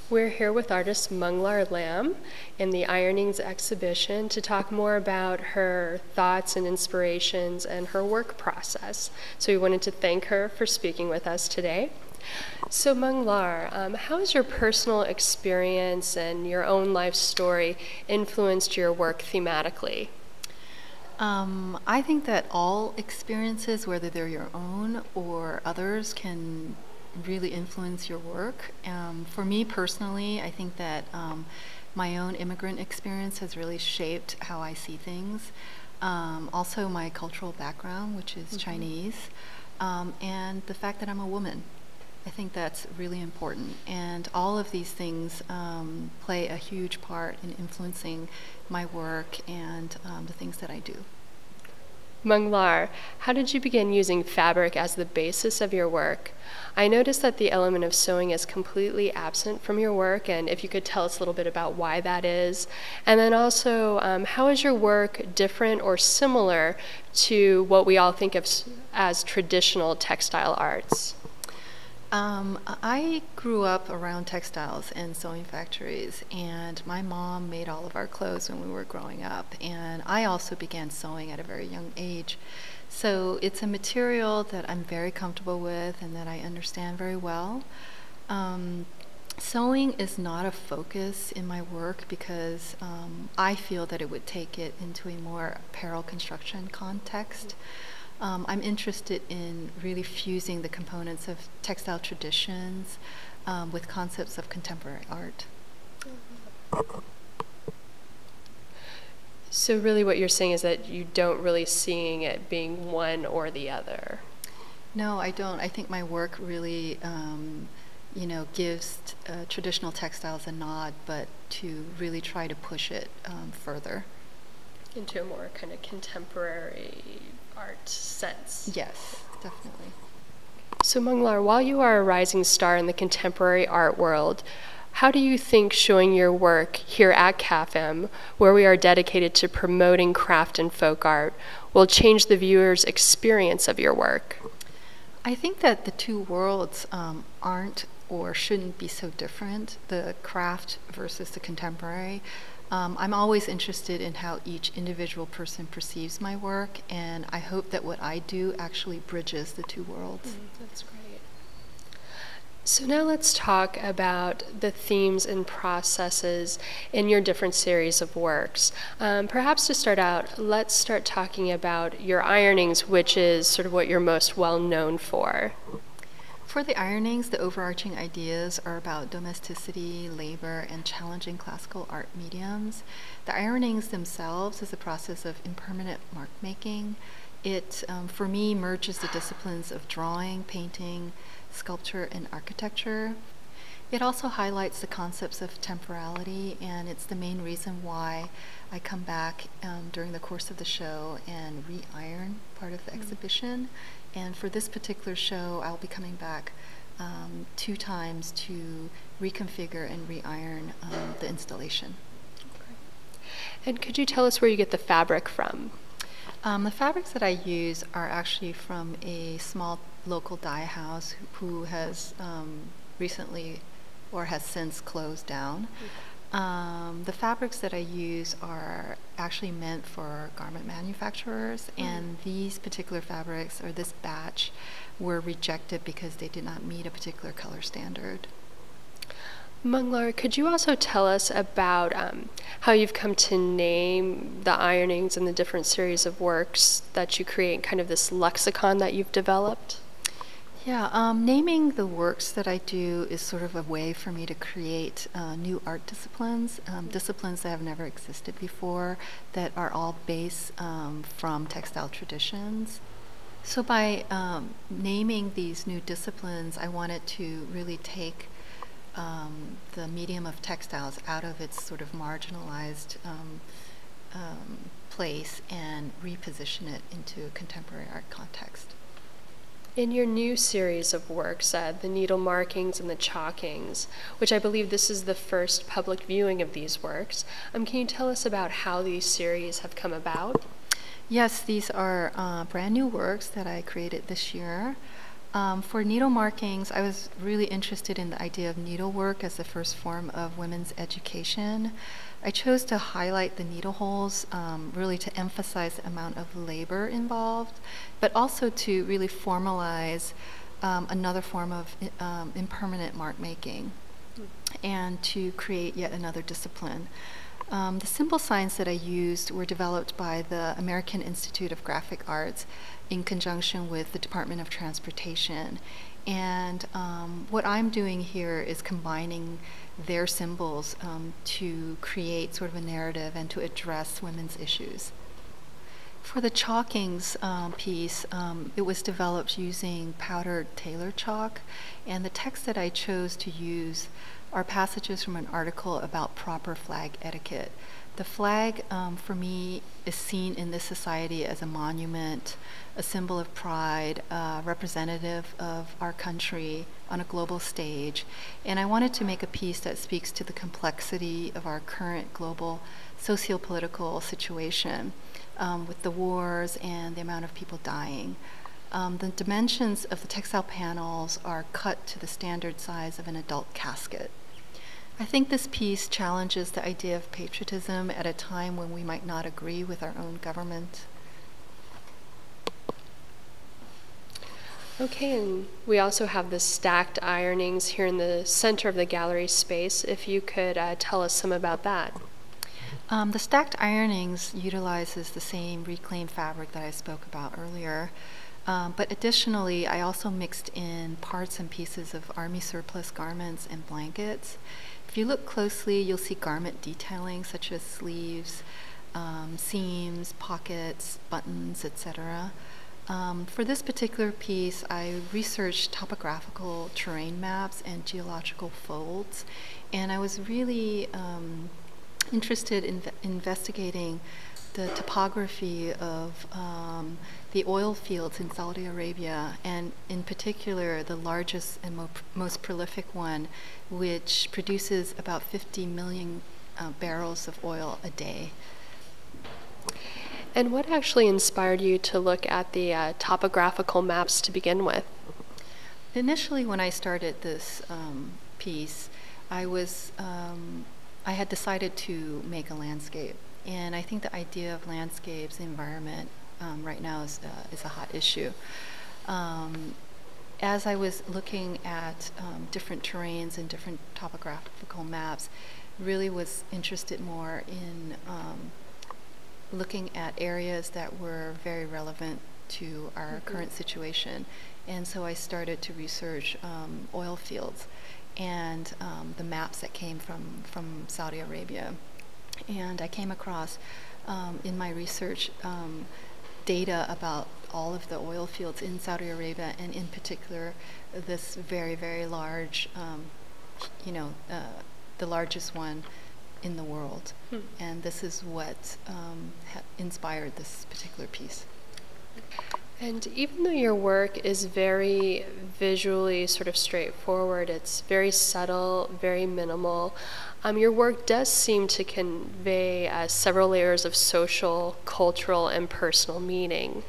We're here with artist Mung Lar Lam in the Irongings exhibition to talk more about her thoughts and inspirations and her work process. So we wanted to thank her for speaking with us today. So Mung Lar, how has your personal experience and your own life story influenced your work thematically? I think that all experiences, whether they're your own or others, can really influence your work. For me personally, I think that my own immigrant experience has really shaped how I see things. Also my cultural background, which is Chinese, and the fact that I'm a woman. I think that's really important. And all of these things play a huge part in influencing my work and the things that I do. Mung Lar, how did you begin using fabric as the basis of your work? I noticed that the element of sewing is completely absent from your work, and if you could tell us a little bit about why that is. And then also, how is your work different or similar to what we all think of as traditional textile arts? I grew up around textiles and sewing factories, and my mom made all of our clothes when we were growing up, and I also began sewing at a very young age. So it's a material that I'm very comfortable with and that I understand very well. Sewing is not a focus in my work because I feel that it would take it into a more apparel construction context. I'm interested in really fusing the components of textile traditions with concepts of contemporary art. So really what you're saying is that you don't really seeing it being one or the other. No, I don't. I think my work really gives traditional textiles a nod, but to really try to push it further. Into a more kind of contemporary art sense. Yes, definitely. So Mung Lar, while you are a rising star in the contemporary art world, how do you think showing your work here at CAFM, where we are dedicated to promoting craft and folk art, will change the viewer's experience of your work? I think that the two worlds aren't or shouldn't be so different, the craft versus the contemporary. I'm always interested in how each individual person perceives my work, and I hope that what I do actually bridges the two worlds. That's great. So now let's talk about the themes and processes in your different series of works. Perhaps to start out, let's start talking about your ironings, which is sort of what you're most well known for. For the ironings, the overarching ideas are about domesticity, labor, and challenging classical art mediums. The ironings themselves is a process of impermanent mark making. It, for me, merges the disciplines of drawing, painting, sculpture, and architecture. It also highlights the concepts of temporality, and it's the main reason why I come back during the course of the show and re-iron part of the exhibition. And for this particular show, I'll be coming back 2 times to reconfigure and re-iron the installation. Okay. And could you tell us where you get the fabric from? The fabrics that I use are actually from a small local dye house who has recently or has since closed down. The fabrics that I use are actually meant for garment manufacturers, and these particular fabrics, or this batch, were rejected because they did not meet a particular color standard. Mung Lar, could you also tell us about how you've come to name the ironings and the different series of works that you create, kind of this lexicon that you've developed? Yeah, naming the works that I do is sort of a way for me to create new art disciplines, disciplines that have never existed before, that are all based from textile traditions. So by naming these new disciplines, I wanted to really take the medium of textiles out of its sort of marginalized place and reposition it into a contemporary art context. In your new series of works, the needle markings and the chalkings, which I believe this is the first public viewing of these works, can you tell us about how these series have come about? Yes, these are brand new works that I created this year. For needle markings, I was really interested in the idea of needlework as the first form of women's education. I chose to highlight the needle holes, really to emphasize the amount of labor involved, but also to really formalize another form of impermanent mark making and to create yet another discipline. The symbol signs that I used were developed by the American Institute of Graphic Arts in conjunction with the Department of Transportation. And what I'm doing here is combining their symbols to create sort of a narrative and to address women's issues. For the chalkings piece, it was developed using powdered tailor chalk, and the text that I chose to use are passages from an article about proper flag etiquette. The flag, for me, is seen in this society as a monument, a symbol of pride, representative of our country on a global stage. And I wanted to make a piece that speaks to the complexity of our current global socio-political situation with the wars and the amount of people dying. The dimensions of the textile panels are cut to the standard size of an adult casket. I think this piece challenges the idea of patriotism at a time when we might not agree with our own government. Okay, and we also have the stacked ironings here in the center of the gallery space. If you could tell us some about that. The stacked ironings utilizes the same reclaimed fabric that I spoke about earlier. But additionally, I also mixed in parts and pieces of Army surplus garments and blankets. If you look closely, you'll see garment detailing such as sleeves, seams, pockets, buttons, etc. For this particular piece, I researched topographical terrain maps and geological folds, and I was really interested in investigating the topography of the oil fields in Saudi Arabia, and in particular the largest and most prolific one, which produces about 50 million barrels of oil a day. And what actually inspired you to look at the topographical maps to begin with? Initially, when I started this piece, I had decided to make a landscape. And I think the idea of landscapes, the environment, right now is a hot issue. As I was looking at different terrains and different topographical maps, really was interested more in looking at areas that were very relevant to our current situation. And so I started to research oil fields and the maps that came from Saudi Arabia. And I came across, in my research, data about all of the oil fields in Saudi Arabia, and in particular, this very, very large, the largest one in the world. And this is what inspired this particular piece. And even though your work is very visually sort of straightforward, it's very subtle, very minimal, your work does seem to convey several layers of social, cultural, and personal meaning.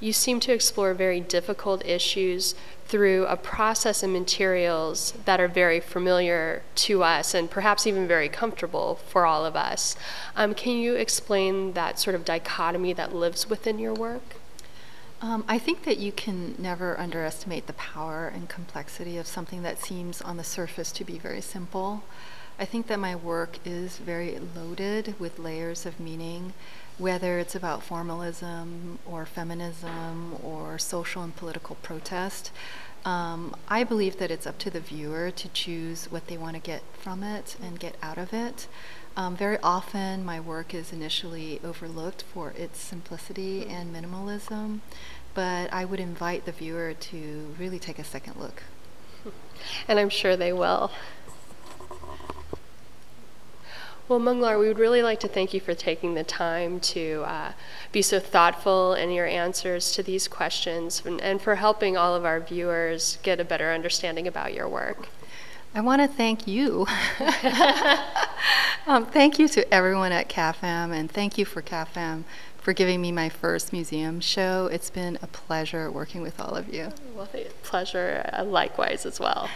You seem to explore very difficult issues through a process and materials that are very familiar to us and perhaps even very comfortable for all of us. Can you explain that sort of dichotomy that lives within your work? I think that you can never underestimate the power and complexity of something that seems on the surface to be very simple. I think that my work is very loaded with layers of meaning, whether it's about formalism or feminism or social and political protest. I believe that it's up to the viewer to choose what they want to get from it and get out of it. Very often my work is initially overlooked for its simplicity and minimalism, but I would invite the viewer to really take a second look. And I'm sure they will. Well, Mung Lar, we would really like to thank you for taking the time to be so thoughtful in your answers to these questions and for helping all of our viewers get a better understanding about your work. I want to thank you. Thank you to everyone at CAFM, and thank you for CAFM for giving me my first museum show. It's been a pleasure working with all of you. Well, pleasure likewise as well.